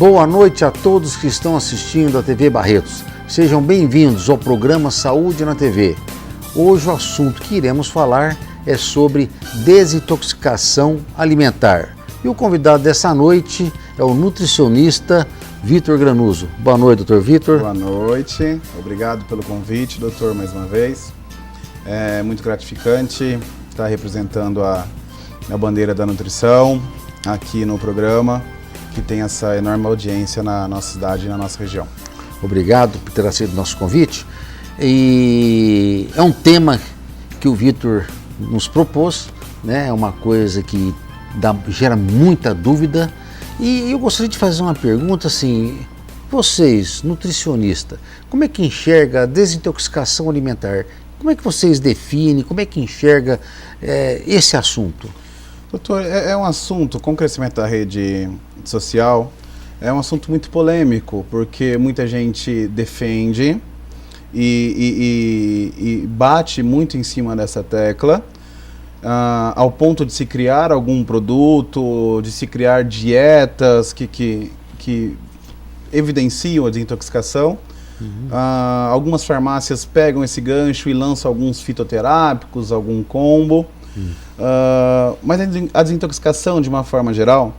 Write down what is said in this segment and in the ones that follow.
Boa noite a todos que estão assistindo a TV Barretos. Sejam bem-vindos ao programa Saúde na TV. Hoje o assunto que iremos falar é sobre desintoxicação alimentar. E o convidado dessa noite é o nutricionista Vitor Granuso. Boa noite, doutor Vitor. Boa noite, obrigado pelo convite, doutor, mais uma vez. É muito gratificante estar representando a bandeira da nutrição aqui no programa, que tem essa enorme audiência na nossa cidade e na nossa região. Obrigado por ter aceito o nosso convite. E é um tema que o Vitor nos propôs, né? É uma coisa que gera muita dúvida. E eu gostaria de fazer uma pergunta assim, vocês, nutricionistas, como é que enxerga a desintoxicação alimentar? Como é que vocês definem, como é que enxerga esse assunto? Doutor, é um assunto, com o crescimento da rede social, é um assunto muito polêmico, porque muita gente defende e bate muito em cima dessa tecla, ao ponto de se criar algum produto, de se criar dietas que evidenciam a desintoxicação. Algumas farmácias pegam esse gancho e lançam alguns fitoterápicos, algum combo. Mas a desintoxicação, de uma forma geral,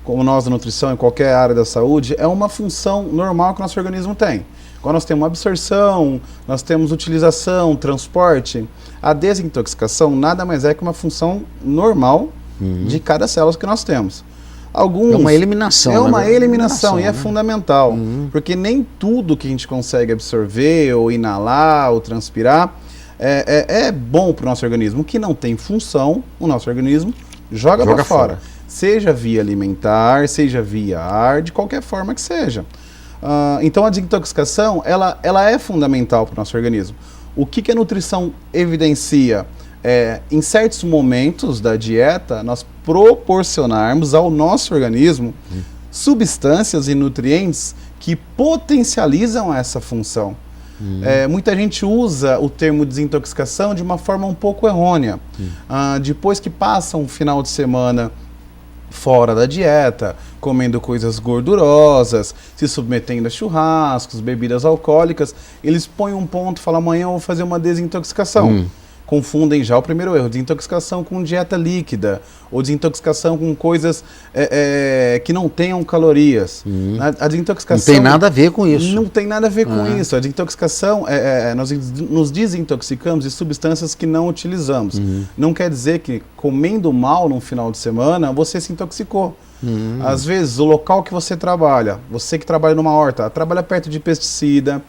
como nós da nutrição em qualquer área da saúde, é uma função normal que o nosso organismo tem. Quando nós temos absorção, nós temos utilização, transporte, a desintoxicação nada mais é que uma função normal de cada célula que nós temos. É uma eliminação. É uma eliminação, e é fundamental, porque nem tudo que a gente consegue absorver, ou inalar, ou transpirar, é bom para o nosso organismo. O que não tem função, o nosso organismo joga para fora. Seja via alimentar, seja via ar, de qualquer forma que seja. Então a desintoxicação, ela é fundamental para o nosso organismo. O que a nutrição evidencia? Em certos momentos da dieta, nós proporcionarmos ao nosso organismo substâncias e nutrientes que potencializam essa função. Muita gente usa o termo desintoxicação de uma forma um pouco errônea. Depois que passa um final de semana fora da dieta, comendo coisas gordurosas, se submetendo a churrascos, bebidas alcoólicas, eles põem um ponto e falam, amanhã eu vou fazer uma desintoxicação. Confundem já o primeiro erro, desintoxicação com dieta líquida, ou desintoxicação com coisas que não tenham calorias. A desintoxicação... Não tem nada a ver com isso. Não tem nada a ver com isso. A desintoxicação, nós nos desintoxicamos de substâncias que não utilizamos. Não quer dizer que comendo mal no final de semana, você se intoxicou. Às vezes, o local que você que trabalha numa horta, trabalha perto de pesticida,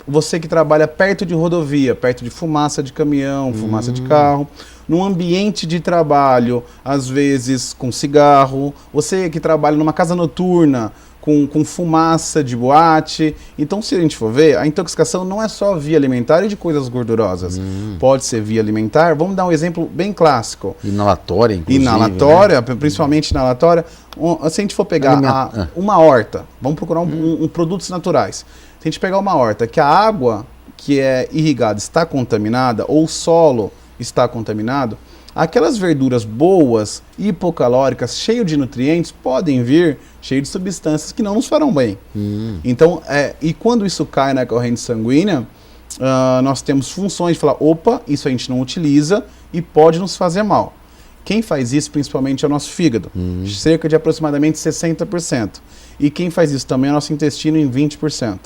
você que trabalha perto de rodovia, perto de fumaça de caminhão, fumaça de carro, num ambiente de trabalho, às vezes com cigarro, você que trabalha numa casa noturna, com fumaça de boate. Então, se a gente for ver, a intoxicação não é só via alimentar e de coisas gordurosas. Pode ser via alimentar. Vamos dar um exemplo bem clássico. Inalatória, inclusive. Inalatória, né? Principalmente inalatória. Se a gente for pegar uma horta, vamos procurar produtos naturais. Se a gente pegar uma horta que a água que é irrigada está contaminada, ou o solo está contaminado, aquelas verduras boas, hipocalóricas, cheias de nutrientes, podem vir cheias de substâncias que não nos farão bem. Então, e quando isso cai na corrente sanguínea, nós temos funções de falar, opa, isso a gente não utiliza e pode nos fazer mal. Quem faz isso principalmente é o nosso fígado, cerca de aproximadamente 60%. E quem faz isso também é o nosso intestino em 20%.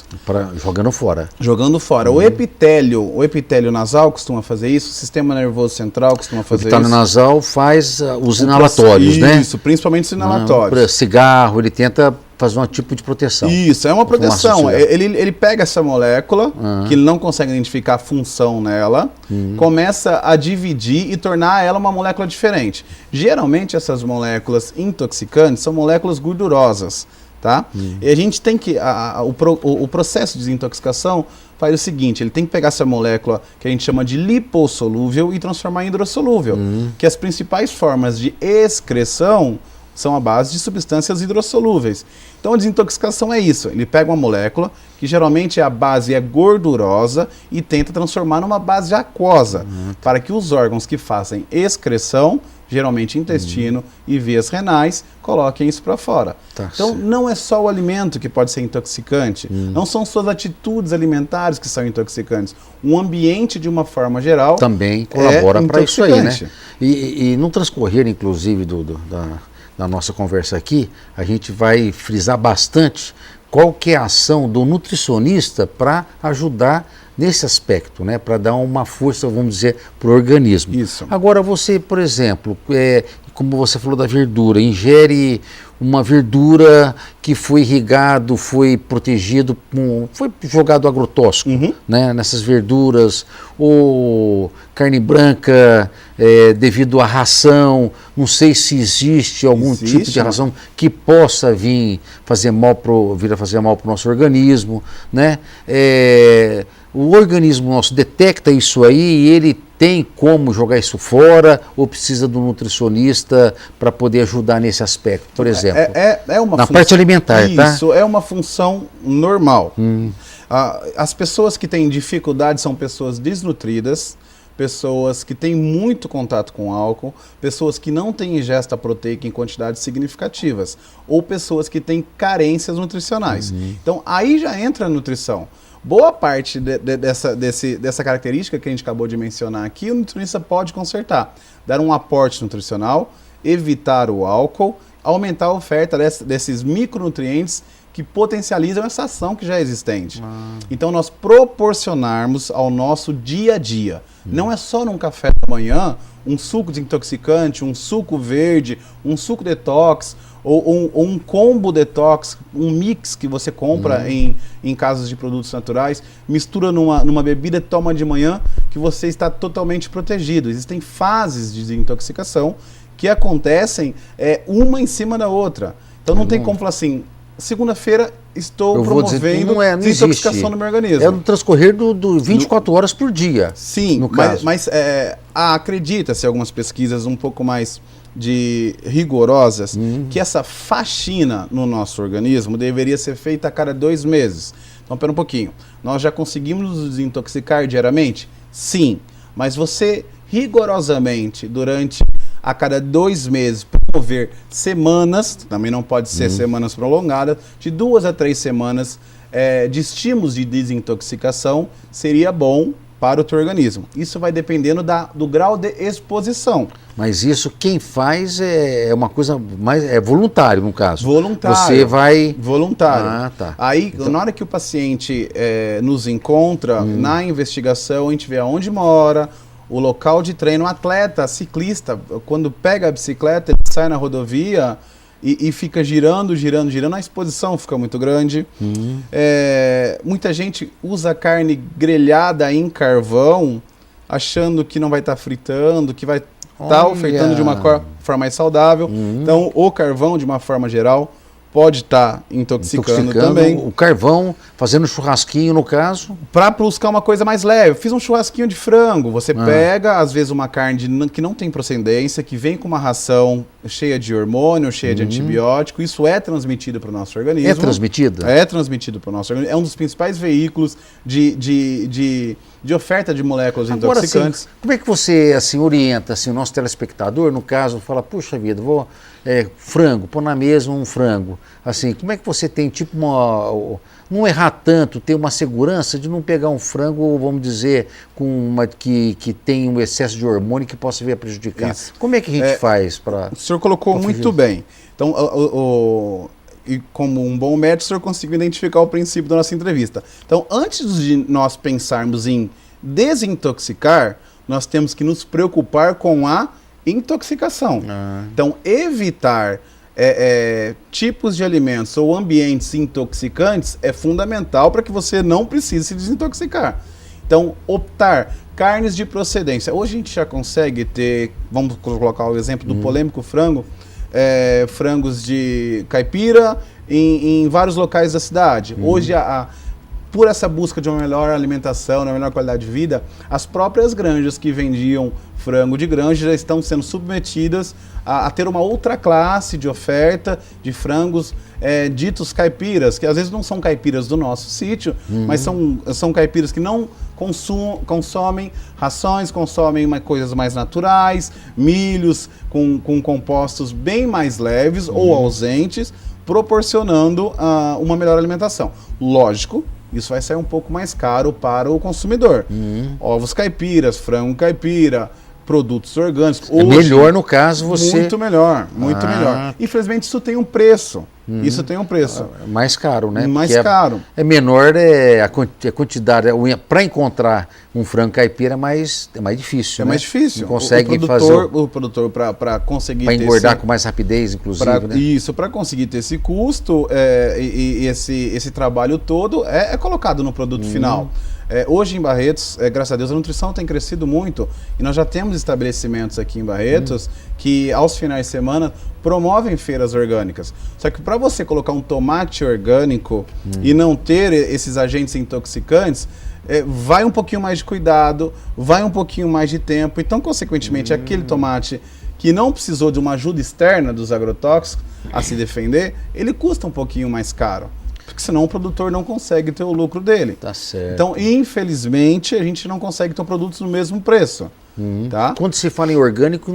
Jogando fora. Jogando fora. O epitélio nasal costuma fazer isso, o sistema nervoso central costuma fazer isso. O epitélio nasal faz os inalatórios, né? Isso, principalmente os inalatórios. Cigarro, ele tenta fazer um tipo de proteção. Isso, é uma proteção. Ele pega essa molécula, que ele não consegue identificar a função nela, começa a dividir e tornar ela uma molécula diferente. Geralmente essas moléculas intoxicantes são moléculas gordurosas. Tá? E a gente tem que, o processo de desintoxicação faz o seguinte, ele tem que pegar essa molécula que a gente chama de lipossolúvel e transformar em hidrossolúvel, que as principais formas de excreção são a base de substâncias hidrossolúveis. Então a desintoxicação é isso, ele pega uma molécula, que geralmente a base é gordurosa, e tenta transformar numa base aquosa, para que os órgãos que fazem excreção geralmente intestino e vias renais, coloquem isso para fora. Tá Então, certo. não é só o alimento que pode ser intoxicante, não são suas atitudes alimentares que são intoxicantes. O ambiente, de uma forma geral, Também colabora para isso aí, né? intoxicante. E no transcorrer, inclusive, da nossa conversa aqui, a gente vai frisar bastante qual que é a ação do nutricionista para ajudar nesse aspecto, né? Para dar uma força, vamos dizer, para o organismo. Isso. Agora você, por exemplo, como você falou da verdura, ingere uma verdura que foi irrigado, foi protegido, foi jogado agrotóxico, né, nessas verduras, ou carne branca devido à ração, não sei se existe algum tipo de ração que possa vir a fazer mal para o nosso organismo, né? O organismo nosso detecta isso aí e ele tem como jogar isso fora ou precisa do nutricionista para poder ajudar nesse aspecto, por exemplo? É uma na parte alimentar, tá? Isso, é uma função normal. As pessoas que têm dificuldade são pessoas desnutridas, pessoas que têm muito contato com álcool, pessoas que não têm ingesta proteica em quantidades significativas, ou pessoas que têm carências nutricionais. Então, aí já entra a nutrição. Boa parte dessa característica que a gente acabou de mencionar aqui, o nutricionista pode consertar. Dar um aporte nutricional, evitar o álcool, aumentar a oferta desses micronutrientes que potencializam essa ação que já é existente. Então, nós proporcionarmos ao nosso dia a dia, não é só num café da manhã, um suco desintoxicante, um suco verde, um suco detox, ou um combo detox, um mix que você compra em casas de produtos naturais, mistura numa bebida e toma de manhã, que você está totalmente protegido. Existem fases de desintoxicação que acontecem uma em cima da outra. Então não tem como falar assim, segunda-feira estou promovendo desintoxicação no meu organismo. É no transcorrer do 24 horas por dia. Sim, no caso. mas acredita-se algumas pesquisas um pouco mais rigorosas, que essa faxina no nosso organismo deveria ser feita a cada 2 meses. Então, pera um pouquinho. Nós já conseguimos nos desintoxicar diariamente? Sim. Mas você, rigorosamente, a cada 2 meses, promover semanas, também não pode ser semanas prolongadas, de 2 a 3 semanas de estímulos de desintoxicação, seria bom para o teu organismo. Isso vai dependendo do grau de exposição. Mas isso quem faz é uma coisa mais... É voluntário, no caso. Voluntário. Você vai... Voluntário. Ah, tá. Aí, Então... na hora que o paciente nos encontra, na investigação, a gente vê aonde mora, o local de treino, o atleta, ciclista, quando pega a bicicleta, ele sai na rodovia e fica girando, a exposição fica muito grande. Muita gente usa carne grelhada em carvão, achando que não vai estar fritando, que vai estar ofertando de uma forma mais saudável. Então, o carvão, de uma forma geral, pode estar intoxicando também. O carvão, fazendo churrasquinho, no caso. Para buscar uma coisa mais leve. Fiz um churrasquinho de frango. Você pega, às vezes, uma carne que não tem procedência, que vem com uma ração cheia de hormônio, cheia de antibiótico. Isso é transmitido para o nosso organismo. É transmitido? É transmitido para o nosso organismo. É um dos principais veículos de oferta de moléculas intoxicantes. Assim, como é que você orienta o nosso telespectador, no caso, fala, puxa vida, vou frango, pôr na mesa um frango. Assim, como é que você tem não errar tanto, ter uma segurança de não pegar um frango, vamos dizer, que tem um excesso de hormônio que possa vir a prejudicar? Isso. Como é que a gente faz para... O senhor colocou muito bem. Então, e como um bom médico, o senhor conseguiu identificar o princípio da nossa entrevista. Então, antes de nós pensarmos em desintoxicar, nós temos que nos preocupar com a intoxicação. Então, evitar tipos de alimentos ou ambientes intoxicantes é fundamental para que você não precise se desintoxicar. Então, optar carnes de procedência. Hoje a gente já consegue ter, vamos colocar o exemplo do polêmico frango, frangos de caipira em vários locais da cidade. Hoje por essa busca de uma melhor alimentação, uma melhor qualidade de vida, as próprias granjas que vendiam frango de granja já estão sendo submetidas a ter uma outra classe de oferta de frangos ditos caipiras, que às vezes não são caipiras do nosso sítio, mas são caipiras que não consomem rações, consomem coisas mais naturais, milhos com compostos bem mais leves ou ausentes, proporcionando uma melhor alimentação. Lógico, isso vai sair um pouco mais caro para o consumidor. Ovos caipiras, frango caipira, produtos orgânicos. É melhor no caso você... Muito melhor, muito melhor. Infelizmente isso tem um preço. Isso tem um preço. Mais caro, né? Mais caro. É menor a quantidade. Para encontrar um frango caipira é mais difícil. É mais difícil. Não consegue o produtor para conseguir para engordar com mais rapidez, inclusive. Né? Isso, para conseguir ter esse custo e esse trabalho todo é colocado no produto final. Hoje em Barretos, graças a Deus, a nutrição tem crescido muito e nós já temos estabelecimentos aqui em Barretos que aos finais de semana promovem feiras orgânicas. Só que para você colocar um tomate orgânico e não ter esses agentes intoxicantes, vai um pouquinho mais de cuidado, vai um pouquinho mais de tempo. Então, consequentemente, aquele tomate que não precisou de uma ajuda externa dos agrotóxicos a se defender, ele custa um pouquinho mais caro. Porque senão o produtor não consegue ter o lucro dele. Tá certo. Então, infelizmente, a gente não consegue ter produtos no mesmo preço. Tá? Quando se fala em orgânico,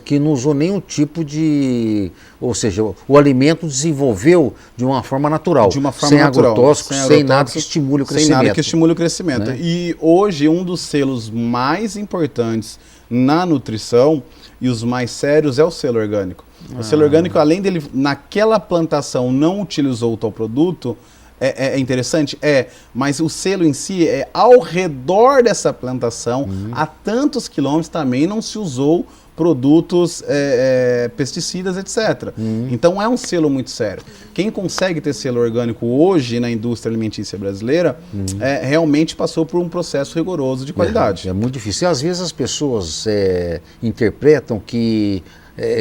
que não usou nenhum tipo de... Ou seja, o alimento desenvolveu de uma forma natural. De uma forma sem natural. Agrotóxicos, sem nada que estimule o crescimento. Sem nada que estimule o crescimento. Né? E hoje, um dos selos mais importantes na nutrição e os mais sérios é o selo orgânico. O selo orgânico, além dele, naquela plantação, não utilizou o tal produto, é interessante? Mas o selo em si é ao redor dessa plantação, a tantos quilômetros também não se usou produtos, pesticidas, etc. Então é um selo muito sério. Quem consegue ter selo orgânico hoje na indústria alimentícia brasileira realmente passou por um processo rigoroso de qualidade. É muito difícil. E às vezes as pessoas interpretam que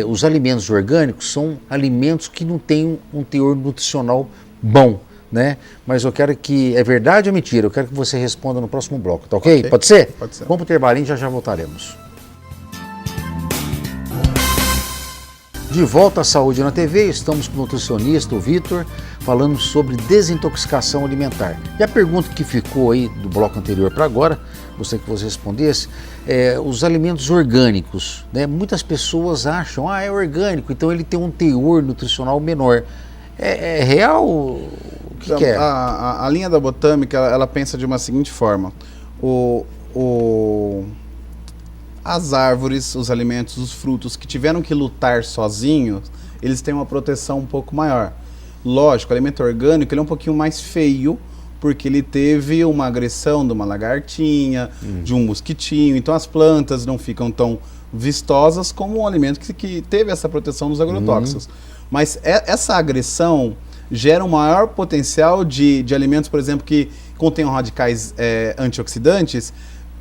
os alimentos orgânicos são alimentos que não têm um teor nutricional bom. Né? Mas eu quero que... É verdade ou mentira? Eu quero que você responda no próximo bloco, tá ok? Pode ser? Pode ser. Vamos pro intervalinho e já voltaremos. De volta à Saúde na TV, estamos com o nutricionista, o Vitor, falando sobre desintoxicação alimentar. E a pergunta que ficou aí do bloco anterior para agora, gostaria que você respondesse, os alimentos orgânicos, né? Muitas pessoas acham, é orgânico, então ele tem um teor nutricional menor. É real? O que é? A linha da botâmica, ela pensa de uma seguinte forma. As árvores, os alimentos, os frutos que tiveram que lutar sozinhos, eles têm uma proteção um pouco maior. Lógico, o alimento orgânico ele é um pouquinho mais feio, porque ele teve uma agressão de uma lagartinha, de um mosquitinho. Então as plantas não ficam tão vistosas como um alimento que teve essa proteção dos agrotóxicos. Mas essa agressão gera um maior potencial de alimentos, por exemplo, que contenham radicais antioxidantes.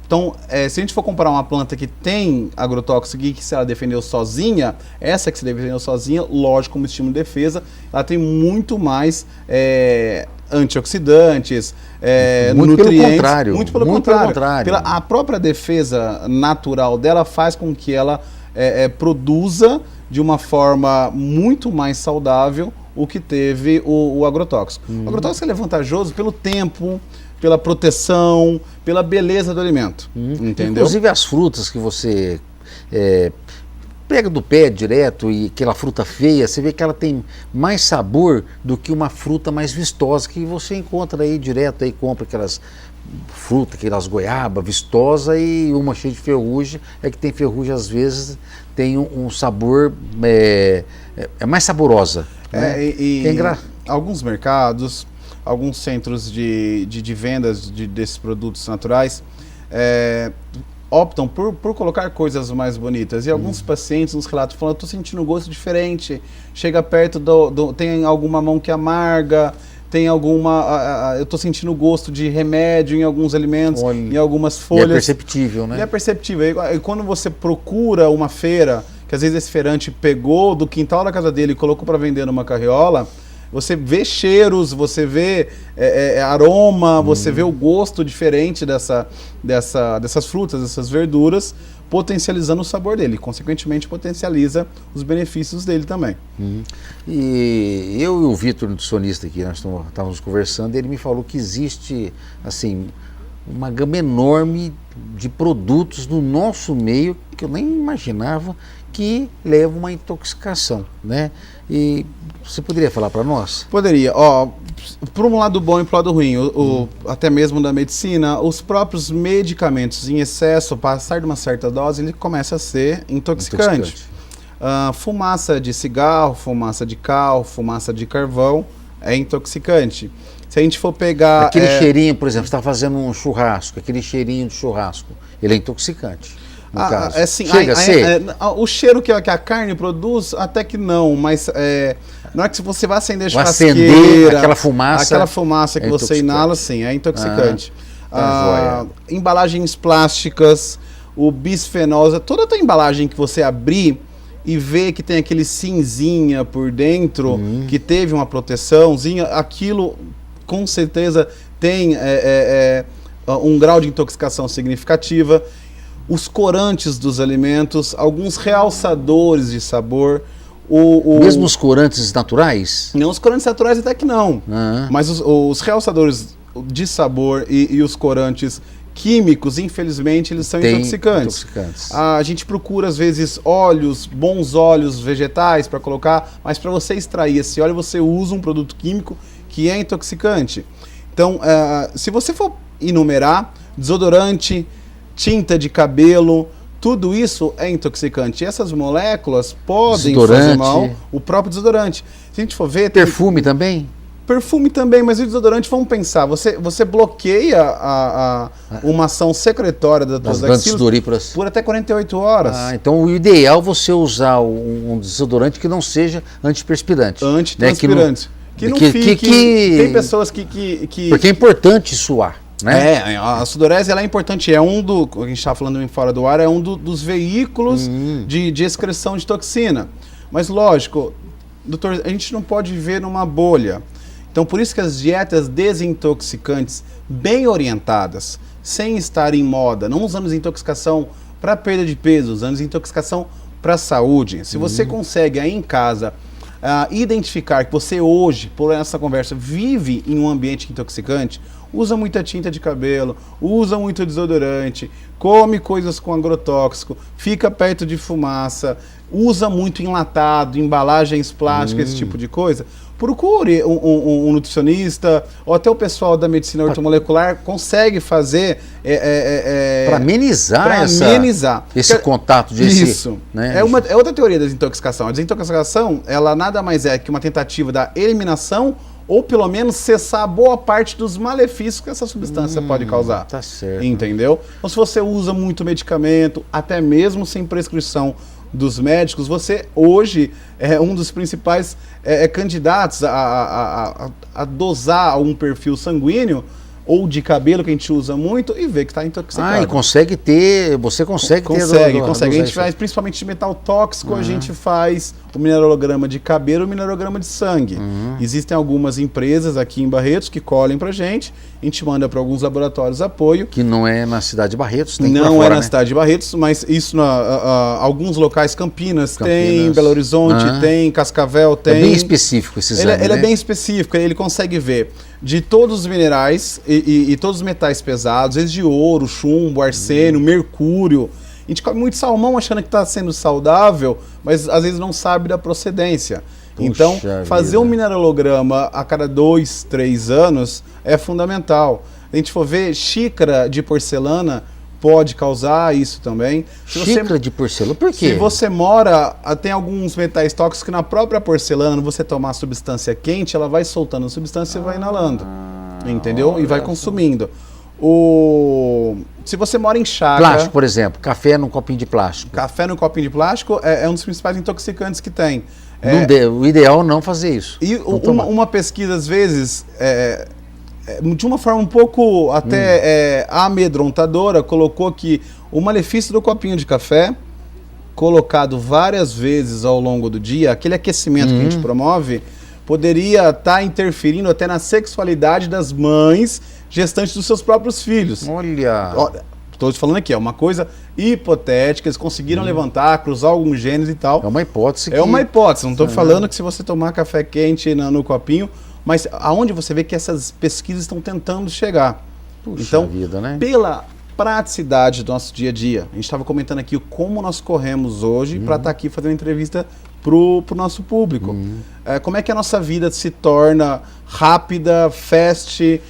Então, se a gente for comparar uma planta que tem agrotóxico e que se ela defendeu sozinha, essa que se defendeu sozinha, lógico, como estímulo de defesa, ela tem muito mais antioxidantes, muito nutrientes. Pelo contrário. Muito pelo contrário. A própria defesa natural dela faz com que ela produza de uma forma muito mais saudável o que teve o agrotóxico. O agrotóxico ele é vantajoso pelo tempo, pela proteção, pela beleza do alimento. Entendeu? Inclusive as frutas que você pega do pé direto e aquela fruta feia, você vê que ela tem mais sabor do que uma fruta mais vistosa que você encontra aí direto, aí compra aquelas frutas, aquelas goiaba vistosa e uma cheia de ferrugem, que tem ferrugem às vezes tem um sabor mais saborosa. Alguns mercados, alguns centros de vendas desses produtos naturais optam por colocar coisas mais bonitas. E alguns pacientes nos relatam falando, eu estou sentindo um gosto diferente, chega perto tem alguma mão que amarga, tem eu estou sentindo gosto de remédio em alguns alimentos, em algumas folhas. E é perceptível, né? E é perceptível. E quando você procura uma feira, que às vezes esse feirante pegou do quintal da casa dele e colocou para vender numa carriola, Você vê cheiros, você vê aroma, você vê o gosto diferente dessas frutas, dessas verduras, potencializando o sabor dele. Consequentemente, potencializa os benefícios dele também. E eu e o Vitor, nutricionista aqui, nós estávamos conversando, e ele me falou que existe, assim, uma gama enorme de produtos no nosso meio que eu nem imaginava que levam uma intoxicação, né? E você poderia falar para nós? Poderia. Ó, por um lado bom e pro lado ruim, até mesmo da medicina, os próprios medicamentos em excesso, passar de uma certa dose, ele começa a ser intoxicante. Fumaça de cigarro, fumaça de cal, fumaça de carvão é intoxicante. Se a gente for pegar... Aquele cheirinho, por exemplo, você está fazendo um churrasco, aquele cheirinho de churrasco, ele é intoxicante, no caso. Assim, chega a ser? O cheiro que a carne produz, até que não, mas na hora que você vai acender a churrasqueira... acender aquela fumaça que você inala, sim, é intoxicante. Tá Embalagens plásticas, o bisfenol, toda a embalagem que você abrir e ver que tem aquele cinzinha por dentro, que teve uma proteçãozinha, aquilo com certeza tem um grau de intoxicação significativa. Os corantes dos alimentos, alguns realçadores de sabor. Mesmo os corantes naturais? Não, os corantes naturais até que não. Mas os realçadores de sabor e os corantes químicos, infelizmente, eles são intoxicantes. A gente procura, às vezes, bons óleos vegetais para colocar, mas para você extrair esse óleo, você usa um produto químico que é intoxicante. Então, se você for enumerar, desodorante, tinta de cabelo, tudo isso é intoxicante. E essas moléculas podem fazer mal, o próprio desodorante. Se a gente for ver... Perfume também? Perfume também, mas o desodorante, vamos pensar, você bloqueia uma ação secretória das glandes sudoríparas por até 48 horas. Então o ideal é você usar um desodorante que não seja antiperspirante. Antitranspirante. Que não fique... Tem pessoas que... Porque é importante suar, né? A sudorese ela é importante, a gente estava falando em fora do ar, é um dos veículos de excreção de toxina. Mas lógico, doutor, a gente não pode viver numa bolha. Então, por isso que as dietas desintoxicantes, bem orientadas, sem estar em moda, não usando desintoxicação para perda de peso, usando desintoxicação para a saúde. Se você consegue aí em casa identificar que você hoje, por essa conversa, vive em um ambiente intoxicante, usa muita tinta de cabelo, usa muito desodorante, come coisas com agrotóxico, fica perto de fumaça, usa muito enlatado, embalagens plásticas, esse tipo de coisa, procure um nutricionista, ou até o pessoal da medicina ortomolecular consegue fazer... para amenizar esse contato Isso. Né? É outra teoria da desintoxicação. A desintoxicação, ela nada mais é que uma tentativa da eliminação ou pelo menos cessar boa parte dos malefícios que essa substância pode causar. Tá certo. Entendeu? Então, se você usa muito medicamento, até mesmo sem prescrição dos médicos, você hoje é um dos principais candidatos a dosar um perfil sanguíneo ou de cabelo que a gente usa muito e ver que está intoxicado. E consegue ter, você consegue ter... Consegue. A gente faz, principalmente de metal tóxico, a gente faz o mineralograma de cabelo e o mineralograma de sangue. Existem algumas empresas aqui em Barretos que colhem pra gente, a gente manda para alguns laboratórios de apoio. Que não é na cidade de Barretos, tem Não é na cidade de Barretos, mas isso alguns locais, Campinas tem, Belo Horizonte tem, Cascavel tem. É bem específico esse exame, Ele é bem específico, ele consegue ver de todos os minerais e todos os metais pesados, desde ouro, chumbo, arsênio, mercúrio. A gente come muito salmão achando que está sendo saudável, mas às vezes não sabe da procedência. Puxa então, fazer vida. um mineralograma a cada 2, 3 anos é fundamental. A gente for ver, xícara de porcelana pode causar isso também. Xícara de porcelana, por quê? Se você mora, tem alguns metais tóxicos que na própria porcelana, você tomar substância quente, ela vai soltando a substância e vai inalando. Entendeu? E vai consumindo. Se você mora em chácara... Plástico, por exemplo, café num copinho de plástico. Café num copinho de plástico é um dos principais intoxicantes que tem. O ideal é não fazer isso. E uma pesquisa, às vezes, de uma forma um pouco até amedrontadora, colocou que o malefício do copinho de café, colocado várias vezes ao longo do dia, aquele aquecimento que a gente promove, poderia estar interferindo até na sexualidade das mães gestantes dos seus próprios filhos. Olha! Estou te falando aqui, é uma coisa hipotética, eles conseguiram levantar, cruzar alguns genes e tal. É uma hipótese. É uma hipótese, não estou falando que se você tomar café quente no copinho, mas aonde você vê que essas pesquisas estão tentando chegar. Puxa então, vida, né? Pela praticidade do nosso dia a dia, a gente estava comentando aqui como nós corremos hoje para estar aqui fazendo entrevista pro nosso público. Como é que a nossa vida se torna rápida, fast,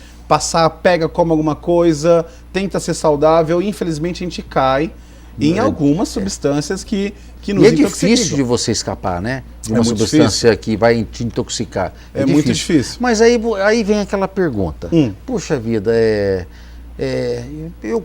pega, come alguma coisa, tenta ser saudável, e infelizmente a gente cai em algumas substâncias que nos E é intoxicam. difícil de você escapar, né? De uma muito substância que vai te intoxicar. É muito difícil. Mas aí vem aquela pergunta. Puxa vida, eu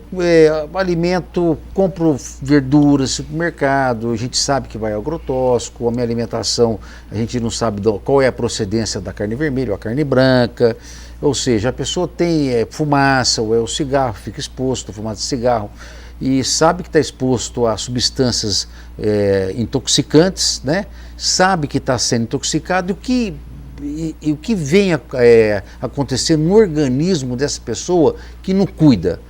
alimento, compro verduras no supermercado, a gente sabe que vai agrotóxico, a minha alimentação, a gente não sabe qual é a procedência da carne vermelha ou a carne branca, ou seja, a pessoa tem fumaça ou é o cigarro, fica exposto a fumaça de cigarro, e sabe que está exposto a substâncias intoxicantes, né? Sabe que está sendo intoxicado, e o que vem acontecer no organismo dessa pessoa que não cuida?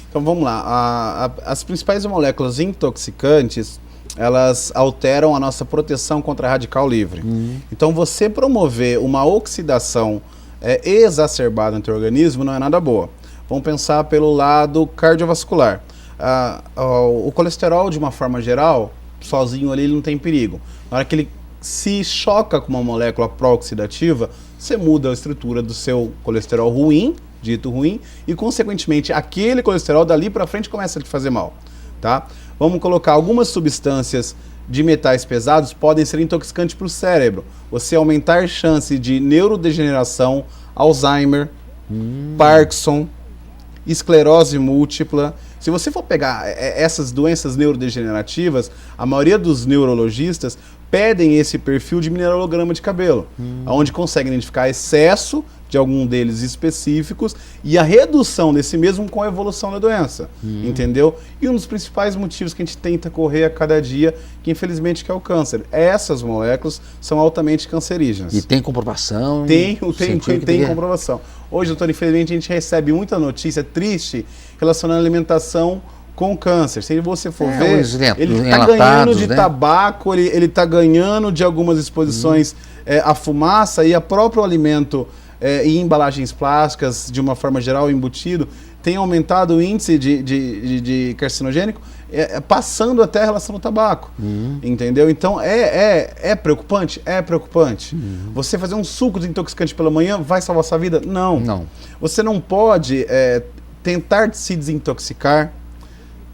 Então vamos lá, as principais moléculas intoxicantes, elas alteram a nossa proteção contra radical livre. Então você promover uma oxidação exacerbada no teu organismo não é nada boa. Vamos pensar pelo lado cardiovascular. O colesterol, de uma forma geral, sozinho ali ele não tem perigo. Na hora que ele se choca com uma molécula pró-oxidativa, você muda a estrutura do seu colesterol ruim, dito ruim, e consequentemente aquele colesterol dali para frente começa a te fazer mal, tá? Vamos colocar algumas substâncias de metais pesados podem ser intoxicantes para o cérebro. Você aumentar chance de neurodegeneração, Alzheimer, Parkinson, esclerose múltipla. Se você for pegar essas doenças neurodegenerativas, a maioria dos neurologistas pedem esse perfil de mineralograma de cabelo, onde conseguem identificar excesso de algum deles específicos e a redução desse mesmo com a evolução da doença, entendeu? E um dos principais motivos que a gente tenta correr a cada dia, que infelizmente que é o câncer. Essas moléculas são altamente cancerígenas. E tem comprovação? Tem comprovação. Hoje, doutor, infelizmente a gente recebe muita notícia triste relacionada à alimentação com câncer. Se você for ver, ele está ganhando de tabaco, ele está ganhando de algumas exposições à fumaça, e a próprio alimento e embalagens plásticas, de uma forma geral, embutido, tem aumentado o índice de carcinogênico, passando até a relação do tabaco. Entendeu? Então é preocupante? É preocupante. Você fazer um suco desintoxicante pela manhã vai salvar sua vida? Não. Você não pode tentar se desintoxicar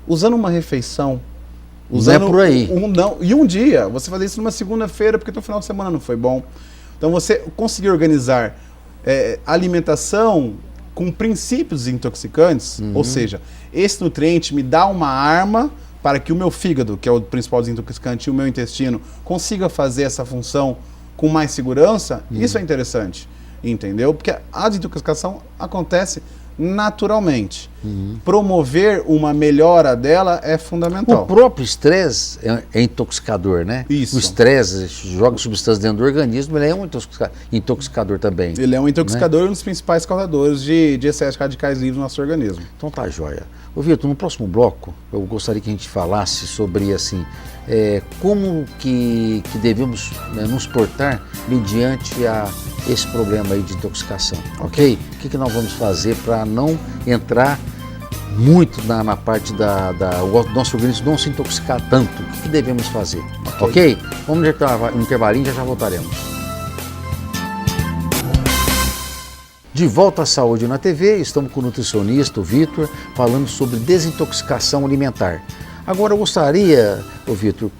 usando uma refeição. Não é por aí. E um dia, você fazer isso numa segunda-feira, porque teu final de semana não foi bom. Então você conseguir organizar alimentação com princípios desintoxicantes, ou seja, esse nutriente me dá uma arma para que o meu fígado, que é o principal desintoxicante, e o meu intestino consiga fazer essa função com mais segurança. Isso é interessante, entendeu? Porque a desintoxicação acontece naturalmente. Promover uma melhora dela é fundamental. O próprio estresse é intoxicador, né? Isso. O estresse joga substâncias dentro do organismo, ele é um intoxicador também. Ele é um intoxicador, né? Um dos principais causadores de excesso de radicais livres no nosso organismo. Então tá joia. Ô Vitor, no próximo bloco, eu gostaria que a gente falasse sobre assim, como que devemos nos portar mediante esse problema aí de intoxicação, ok? O que nós vamos fazer para não entrar muito na parte o nosso organismo não se intoxicar tanto? O que devemos fazer, ok? Vamos no intervalinho, já voltaremos. De volta à Saúde na TV, estamos com o nutricionista, o Vitor, falando sobre desintoxicação alimentar. Agora eu gostaria, Vitor,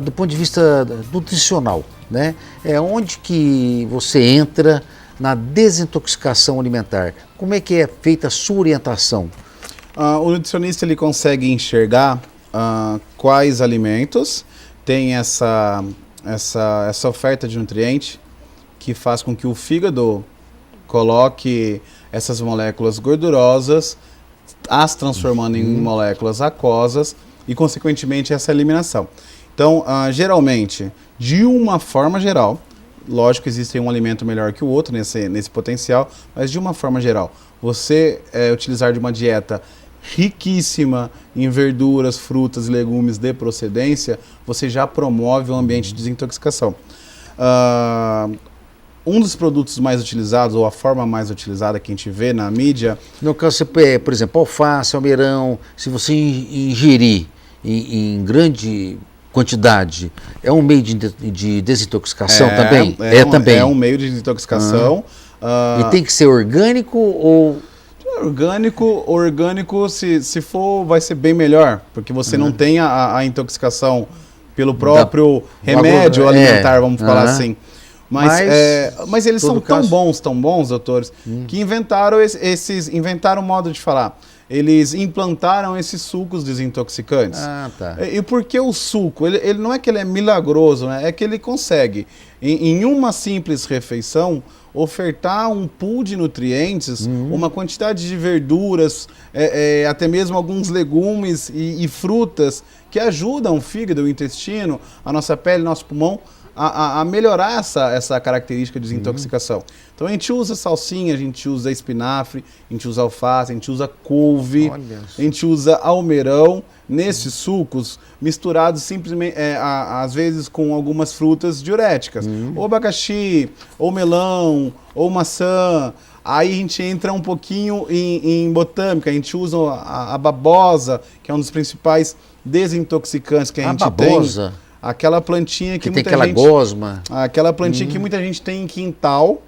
do ponto de vista nutricional, né? Onde que você entra na desintoxicação alimentar? Como é que é feita a sua orientação? O nutricionista ele consegue enxergar quais alimentos têm essa oferta de nutriente que faz com que o fígado coloque essas moléculas gordurosas, as transformando em moléculas aquosas e, consequentemente, essa eliminação. Então, geralmente, de uma forma geral, lógico, existe um alimento melhor que o outro nesse potencial, mas de uma forma geral, você utilizar de uma dieta riquíssima em verduras, frutas e legumes de procedência, você já promove um ambiente de desintoxicação. Um dos produtos mais utilizados, ou a forma mais utilizada que a gente vê na mídia... No caso, por exemplo, alface, almeirão, se você ingerir em grande quantidade, é um meio de desintoxicação também? É um meio de desintoxicação. E tem que ser orgânico ou... Orgânico, se for, vai ser bem melhor, porque você não tem a intoxicação pelo próprio remédio alimentar, vamos falar assim. Mas eles são tão bons, doutores, que inventaram inventaram um modo de falar. Eles implantaram esses sucos desintoxicantes. E por que o suco? Ele não é que ele é milagroso, né? É que ele consegue, em uma simples refeição, ofertar um pool de nutrientes, uma quantidade de verduras, até mesmo alguns legumes e frutas que ajudam o fígado, o intestino, a nossa pele, nosso pulmão, a melhorar essa característica de desintoxicação. Então a gente usa salsinha, a gente usa espinafre, a gente usa alface, a gente usa couve, a gente usa almeirão nesses sucos misturados simplesmente, às vezes com algumas frutas diuréticas, ou abacaxi, ou melão, ou maçã. Aí a gente entra um pouquinho em botânica, a gente usa a babosa, que é um dos principais desintoxicantes que a gente tem. Aquela plantinha que muita gente... gosma. Aquela plantinha que muita gente tem em quintal,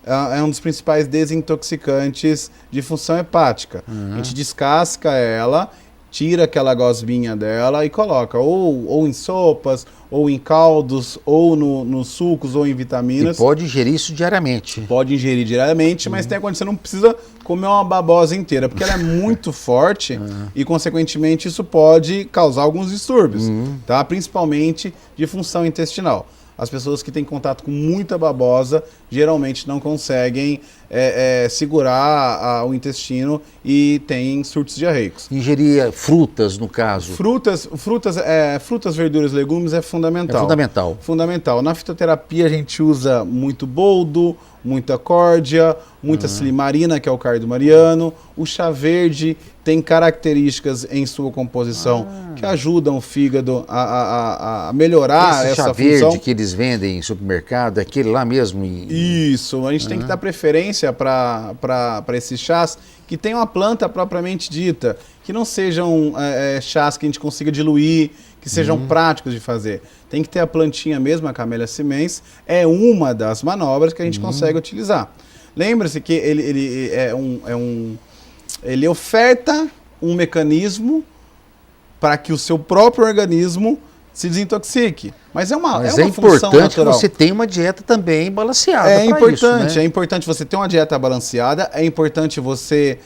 é um dos principais desintoxicantes de função hepática. A gente descasca ela, tira aquela gosminha dela e coloca ou em sopas, ou em caldos, ou nos sucos, ou em vitaminas. E pode ingerir isso diariamente. Pode ingerir diariamente, mas tem a condição, não precisa comer uma babosa inteira, porque ela é muito forte e, consequentemente, isso pode causar alguns distúrbios, tá? Principalmente de função intestinal. As pessoas que têm contato com muita babosa geralmente não conseguem segurar o intestino e têm surtos diarreicos. Ingerir frutas, no caso? Frutas, verduras, legumes é fundamental. É fundamental. Fundamental. Na fitoterapia a gente usa muito boldo, muita córdia, muita silimarina, que é o cardo mariano. O chá verde tem características em sua composição que ajudam o fígado a melhorar essa função. Esse chá verde que eles vendem em supermercado, é aquele lá mesmo? Isso, a gente tem que dar preferência para esses chás que tenham a planta propriamente dita, que não sejam chás que a gente consiga diluir, que sejam práticos de fazer. Tem que ter a plantinha mesmo, a Camellia simens, é uma das manobras que a gente consegue utilizar. Lembra-se que ele oferta um mecanismo para que o seu próprio organismo se desintoxique. Mas é uma função importante natural. que você tenha uma dieta também balanceada. É importante, isso, né? É importante você ter uma dieta balanceada, é importante você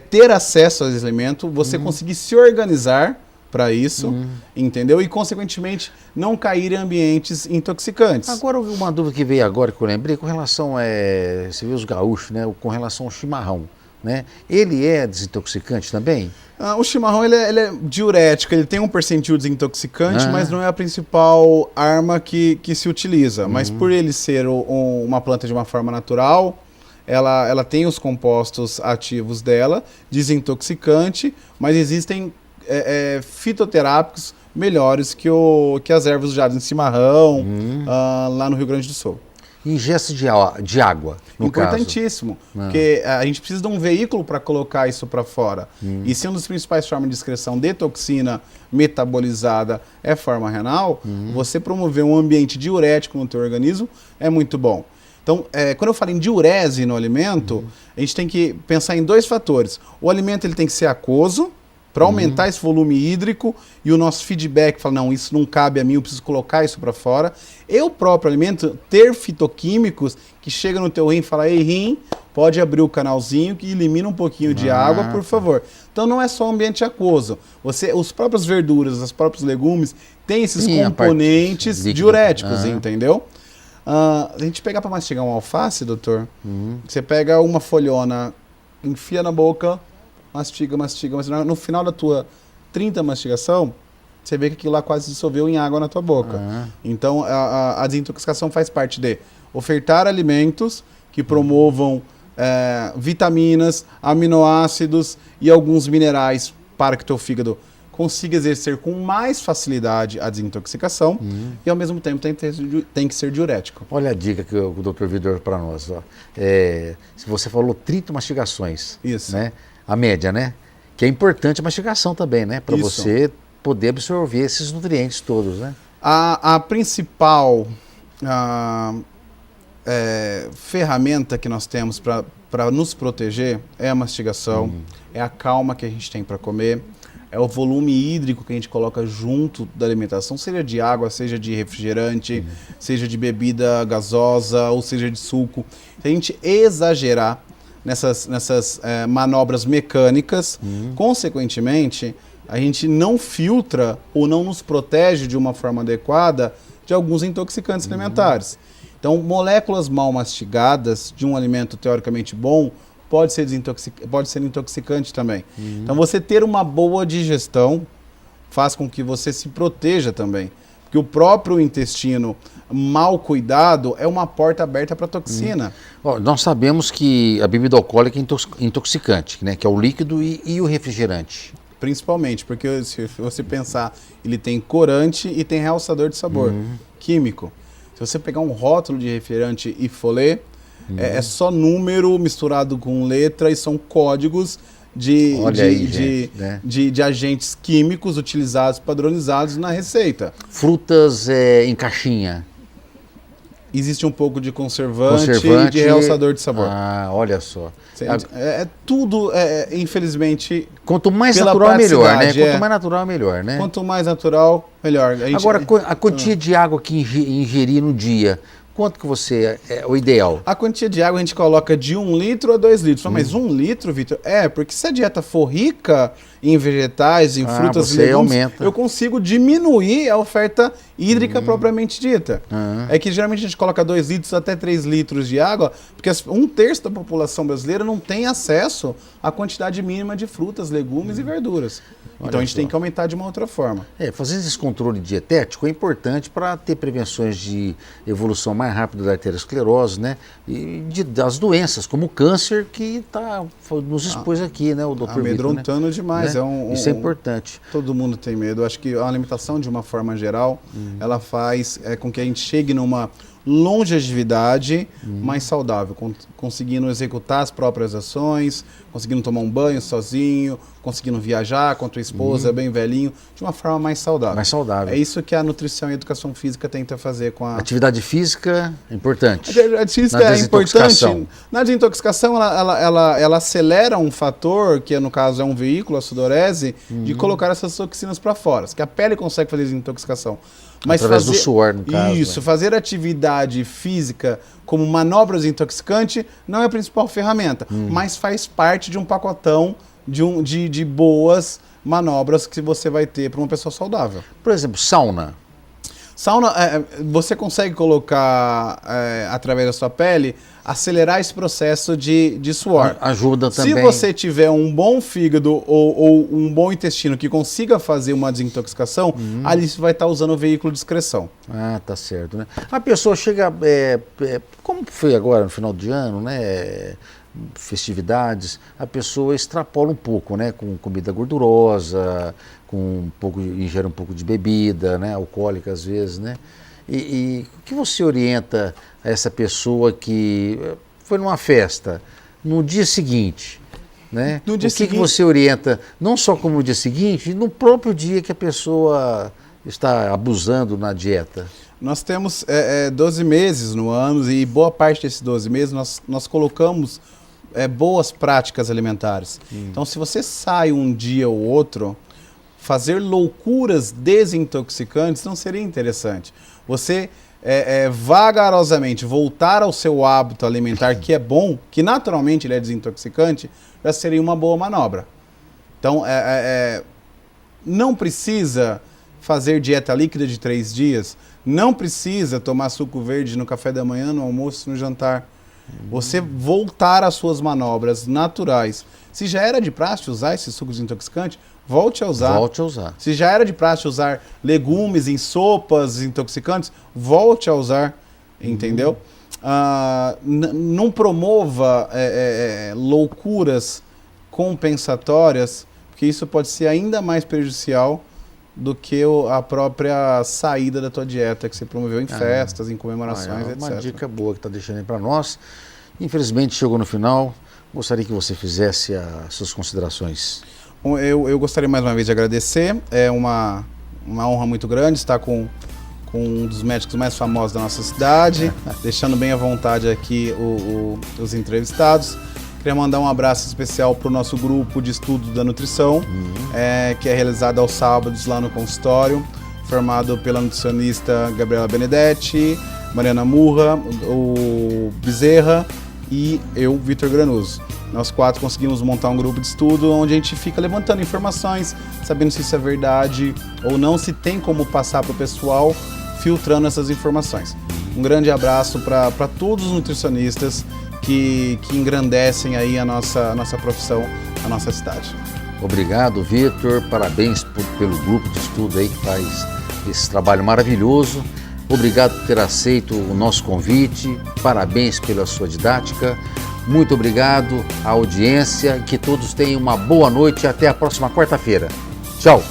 ter acesso a esse alimento, você conseguir se organizar para isso, entendeu? E, consequentemente, não cair em ambientes intoxicantes. Agora, uma dúvida que veio agora, que eu lembrei, com relação você vê os gaúchos, né? Com relação ao chimarrão, né? Ele é desintoxicante também? O chimarrão ele é diurético, ele tem um percentil desintoxicante, mas não é a principal arma que se utiliza. Mas por ele ser uma planta de uma forma natural, ela tem os compostos ativos dela, desintoxicante, mas existem fitoterápicos melhores que as ervas usadas em chimarrão, lá no Rio Grande do Sul. Ingesta de água, no Importantíssimo, porque a gente precisa de um veículo para colocar isso para fora. E se uma das principais formas de excreção de toxina metabolizada é a forma renal, você promover um ambiente diurético no teu organismo é muito bom. Então, quando eu falo em diurese no alimento, a gente tem que pensar em dois fatores. O alimento ele tem que ser aquoso, para aumentar esse volume hídrico e o nosso feedback, fala, não, isso não cabe a mim, eu preciso colocar isso para fora. E o próprio alimento ter fitoquímicos que chegam no teu rim e fala, ei, rim, pode abrir o canalzinho que elimina um pouquinho de água, por favor. Então não é só ambiente aquoso. Os próprios verduras, os próprios legumes têm esses componentes diuréticos, entendeu? A gente pegar para mastigar um alface, doutor, você pega uma folhona, enfia na boca, mastiga. No final da tua 30 mastigação, você vê que aquilo lá quase dissolveu em água na tua boca. Então, a desintoxicação faz parte de ofertar alimentos que promovam vitaminas, aminoácidos e alguns minerais para que o teu fígado consiga exercer com mais facilidade a desintoxicação e ao mesmo tempo tem que ser diurético. Olha a dica que o Dr. Vitor para nós. Ó. Se você falou 30 mastigações, Isso. Né? A média, né? Que é importante a mastigação também, né? Para você poder absorver esses nutrientes todos, né? A principal ferramenta que nós temos para nos proteger é a mastigação, é a calma que a gente tem para comer, é o volume hídrico que a gente coloca junto da alimentação, seja de água, seja de refrigerante, seja de bebida gasosa ou seja de suco. Se a gente exagerar nessas manobras mecânicas, consequentemente, a gente não filtra ou não nos protege de uma forma adequada de alguns intoxicantes alimentares. Então, moléculas mal mastigadas de um alimento teoricamente bom pode ser intoxicante também. Então, você ter uma boa digestão faz com que você se proteja também. Porque o próprio intestino mal cuidado é uma porta aberta para toxina. Nós sabemos que a bebida alcoólica é intoxicante, né? Que é o líquido e o refrigerante. Principalmente, porque se você pensar, ele tem corante e tem realçador de sabor químico. Se você pegar um rótulo de refrigerante e folê, é só número misturado com letra e são códigos de agentes químicos utilizados, padronizados na receita. Frutas em caixinha. Existe um pouco de conservante e de realçador de sabor. Ah, olha só. Tudo, infelizmente... Quanto mais natural, melhor, né? Quanto mais natural, melhor, né? Quanto mais natural, melhor. Agora, a quantia de água que ingerir no dia, quanto que você é o ideal? A quantia de água a gente coloca de 1 litro a 2 litros. Mas 1 litro, Vitor, porque se a dieta for rica em vegetais, em frutas e legumes, eu consigo diminuir a oferta hídrica propriamente dita. É que geralmente a gente coloca 2 litros até 3 litros de água, porque 1/3 da população brasileira não tem acesso à quantidade mínima de frutas, legumes e verduras. Então a gente tem que aumentar de uma outra forma. Fazer esse controle dietético é importante para ter prevenções de evolução mais rápida da arteriosclerose, né? E das doenças, como o câncer, que nos expôs aqui, né? O Dr. Amedrontando demais. Né? Isso é importante. Todo mundo tem medo. Eu acho que a alimentação, de uma forma geral, ela faz com que a gente chegue numa longevidade mais saudável, conseguindo executar as próprias ações, conseguindo tomar um banho sozinho, conseguindo viajar com a tua esposa, bem velhinho, de uma forma mais saudável. Mais saudável. É isso que a nutrição e a educação física tenta fazer com a... Atividade física é importante. A atividade física é importante. Na desintoxicação, ela acelera um fator, que no caso é um veículo, a sudorese, de colocar essas toxinas para fora. Que a pele consegue fazer desintoxicação. Mas através do suor, no caso. Isso, fazer atividade física como manobra desintoxicante não é a principal ferramenta, mas faz parte de um pacotão de boas manobras que você vai ter para uma pessoa saudável. Por exemplo, sauna. Sauna, você consegue colocar, através da sua pele, acelerar esse processo de suor. Ajuda também. Se você tiver um bom fígado ou um bom intestino que consiga fazer uma desintoxicação, ali você vai estar usando o veículo de excreção. Ah, tá certo, né? A pessoa chega, como foi agora no final de ano, né? Festividades, a pessoa extrapola um pouco, né? Com comida gordurosa, ingere um pouco de bebida, né? Alcoólica às vezes, né? E o que você orienta a essa pessoa que foi numa festa, no dia seguinte, né? O que você orienta, não só como no dia seguinte, no próprio dia que a pessoa está abusando na dieta? Nós temos 12 meses no ano e boa parte desses 12 meses nós colocamos boas práticas alimentares. Então, se você sai um dia ou outro, fazer loucuras desintoxicantes não seria interessante. Você vagarosamente voltar ao seu hábito alimentar, que é bom, que naturalmente ele é desintoxicante, já seria uma boa manobra. Então, não precisa fazer dieta líquida de 3 dias, não precisa tomar suco verde no café da manhã, no almoço, no jantar. Você voltar às suas manobras naturais. Se já era de praxe usar esse suco desintoxicante, volte a usar. Volte a usar. Se já era de praxe usar legumes em sopas desintoxicantes, volte a usar, entendeu? não promova loucuras compensatórias, porque isso pode ser ainda mais prejudicial do que a própria saída da tua dieta que você promoveu em festas, em comemorações, etc. Uma dica boa que está deixando aí para nós. Infelizmente chegou no final, gostaria que você fizesse as suas considerações. Eu gostaria mais uma vez de agradecer, é uma honra muito grande estar com um dos médicos mais famosos da nossa cidade, deixando bem à vontade aqui os entrevistados. Queria mandar um abraço especial para o nosso grupo de estudo da nutrição, que é realizado aos sábados lá no consultório, formado pela nutricionista Gabriela Benedetti, Mariana Murra, o Bezerra e eu, Vitor Granuso. Nós 4 conseguimos montar um grupo de estudo onde a gente fica levantando informações, sabendo se isso é verdade ou não, se tem como passar para o pessoal, filtrando essas informações. Um grande abraço para todos os nutricionistas que engrandecem aí a nossa profissão, a nossa cidade. Obrigado, Vitor. Parabéns pelo grupo de estudo aí que faz esse trabalho maravilhoso. Obrigado por ter aceito o nosso convite. Parabéns pela sua didática. Muito obrigado à audiência. Que todos tenham uma boa noite e até a próxima quarta-feira. Tchau!